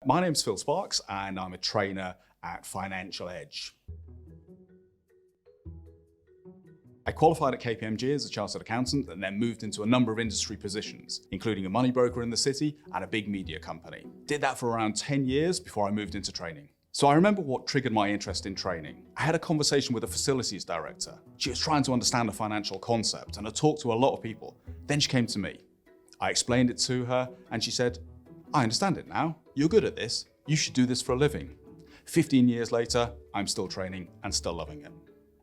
My name's Phil Sparks and I'm a trainer at Financial Edge. I qualified at KPMG as a chartered accountant and then moved into a number of industry positions, including a money broker in the city and a big media company. Did that for around 10 years before I moved into training. So I remember what triggered my interest in training. I had a conversation with a facilities director. She was trying to understand a financial concept and I talked to a lot of people. Then she came to me. I explained it to her and she said, I understand it now. You're good at this. You should do this for a living. 15 years later, I'm still training and still loving it.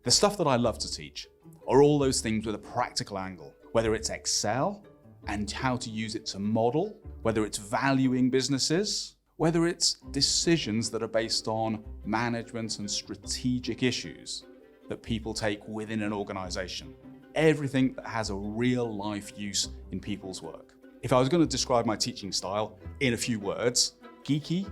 The stuff that I love to teach are all those things with a practical angle, whether it's Excel and how to use it to model, whether it's valuing businesses, whether it's decisions that are based on management and strategic issues that people take within an organization. Everything that has a real life use in people's work. If I was going to describe my teaching style in a few words, geeky,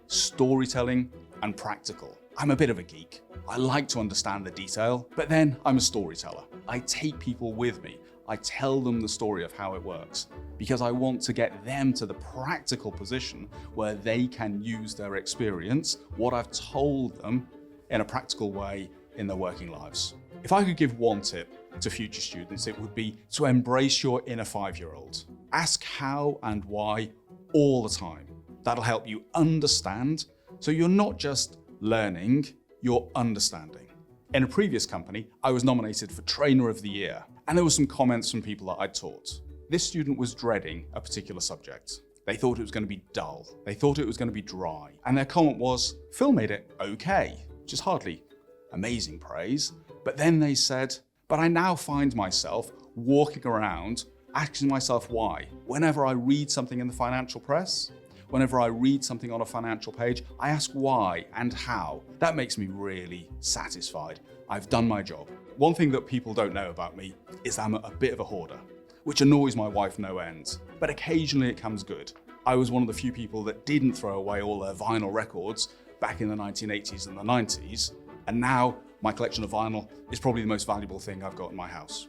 storytelling, and practical. I'm a bit of a geek. I like to understand the detail, but then I'm a storyteller. I take people with me. I tell them the story of how it works because I want to get them to the practical position where they can use their experience, what I've told them, in a practical way in their working lives. If I could give one tip to future students, it would be to embrace your inner 5-year-old. Ask how and why all the time. That'll help you understand, so you're not just learning, you're understanding. In a previous company, I was nominated for Trainer of the Year, and there were some comments from people that I'd taught. This student was dreading a particular subject. They thought it was going to be dull. They thought it was going to be dry. And their comment was, Phil made it okay, which is hardly amazing praise. But then they said, but I now find myself walking around asking myself why. Whenever I read something in the financial press, whenever I read something on a financial page, I ask why and how. That makes me really satisfied. I've done my job. One thing that people don't know about me is I'm a bit of a hoarder, which annoys my wife no end, but occasionally it comes good. I was one of the few people that didn't throw away all their vinyl records back in the 1980s and the 90s, and now my collection of vinyl is probably the most valuable thing I've got in my house.